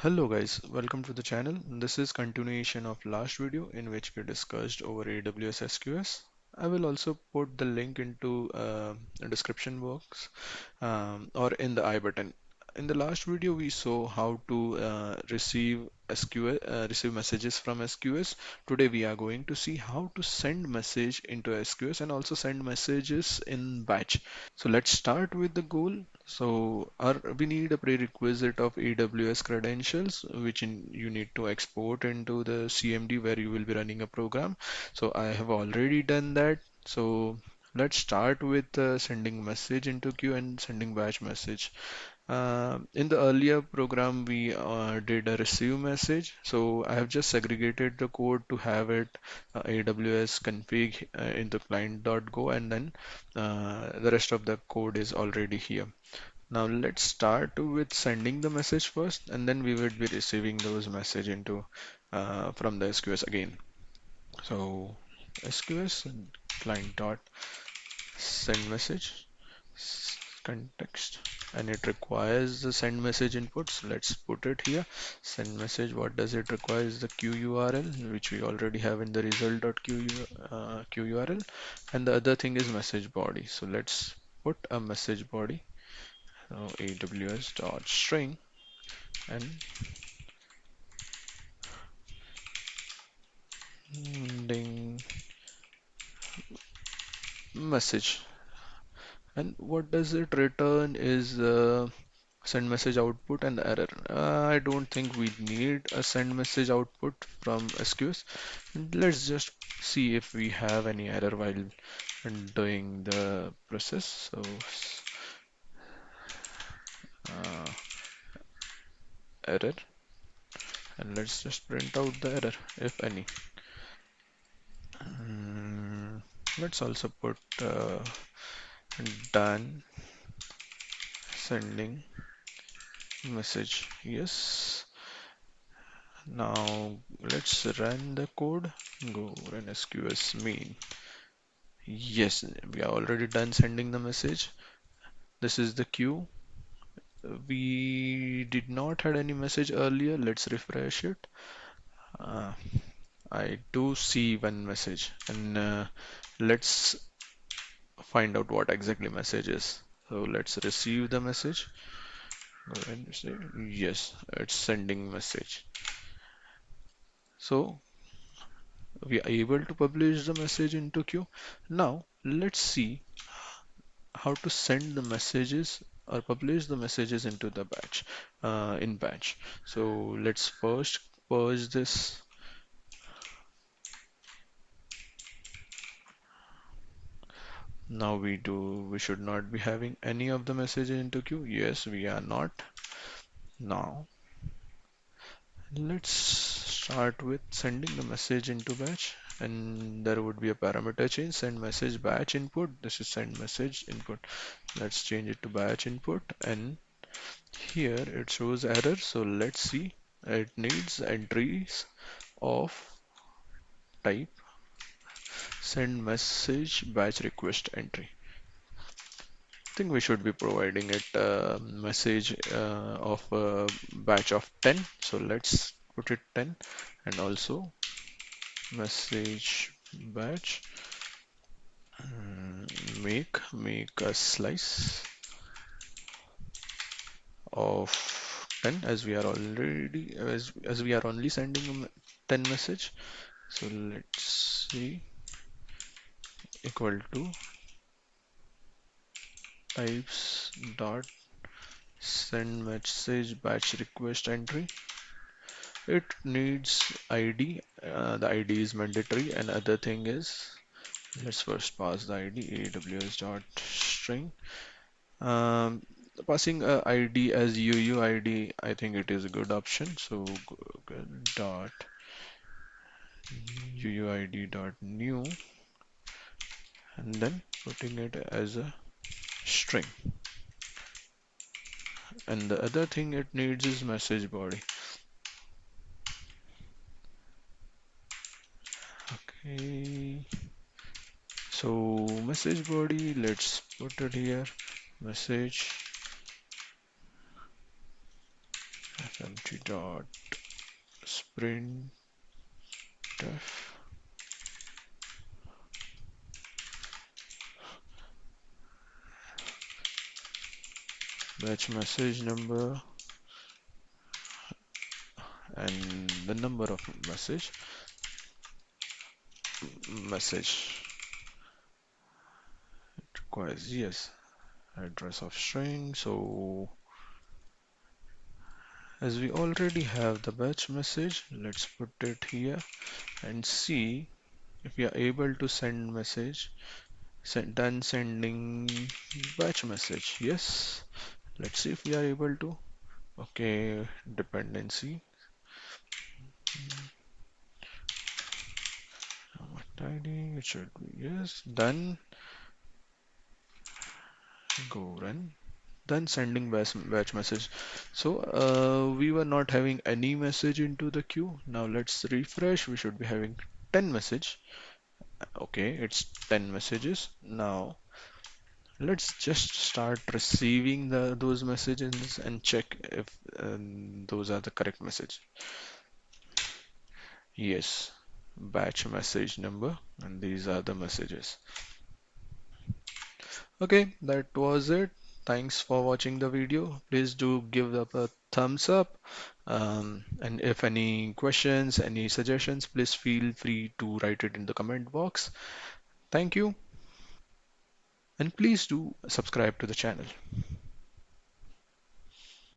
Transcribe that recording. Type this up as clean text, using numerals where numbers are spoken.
Hello guys, welcome to the channel. This is continuation of last video in which we discussed over AWS SQS. I will also put the link into the description box or in the I button. In the last video, we saw how to receive messages from SQS. Today, we are going to see how to send message into SQS and also send messages in batch. So let's start with the goal. We need a prerequisite of AWS credentials, which you need to export into the CMD where you will be running a program. So I have already done that. So let's start with sending message into queue and sending batch message. In the earlier program, we did a receive message. So I have just segregated the code to have it AWS config into client.go, and then the rest of the code is already here. Now let's start with sending the message first, and then we would be receiving those message into from the SQS again. So SQS client dot send message context, and it requires the send message input. So let's put it here. Send message. What does it require is the queue URL, which we already have in the result.queue URL, and the other thing is message body. So let's put a message body. So AWS dot string and ending message. And what does it return is send message output and error. I don't think we need a send message output from SQS. And let's just see if we have any error while doing the process. So uh, error, and let's just print out the error if any. Mm, let's also put done sending message. Yes. Now let's run the code. Go run SQS main. Yes, we are already done sending the message. This is the queue. We did not had any message earlier. Let's refresh it. Uh, I do see one message, and let's find out what exactly message is. So let's receive the message. Go and say yes, it's sending message. So we are able to publish the message into queue. Now let's see how to send the messages or publish the messages into the batch in batch. So let's first purge this. Now we should not be having any of the messages into queue. Yes, we are not. Now let's start with sending the message into batch, and there would be a parameter change, send message batch input. This is send message input. Let's change it to batch input, and here it shows error. So let's see, it needs entries of type send message batch request entry. I think we should be providing it a message of a batch of 10. So let's put it 10, and also message batch make a slice of 10, as we are already as we are only sending 10 message. So let's see, equal to types dot send message batch request entry. It needs ID. The ID is mandatory, and other thing is, let's first pass the ID AWS dot string. Um, Passing a ID as UUID, I think it is a good option. So Google dot UUID dot new, and then putting it as a string. And the other thing it needs is message body. Okay. So message body, let's put it here. Message empty dot sprintf batch message number and the number of message requires, yes, address of string. So as we already have the batch message, let's put it here and see if we are able to send message. Done sending batch message. Yes. Let's see if we are able to. Okay, dependency. ID, it should be yes. Done. Go run. Done sending batch message. So we were not having any message into the queue. Now let's refresh. We should be having 10 message. Okay, it's 10 messages. Now let's just start receiving those messages and check if those are the correct message. Yes, batch message number, and these are the messages. Okay, that was it. Thanks for watching the video. Please do give up a thumbs up. And if any questions, any suggestions, please feel free to write it in the comment box. Thank you, and please do subscribe to the channel.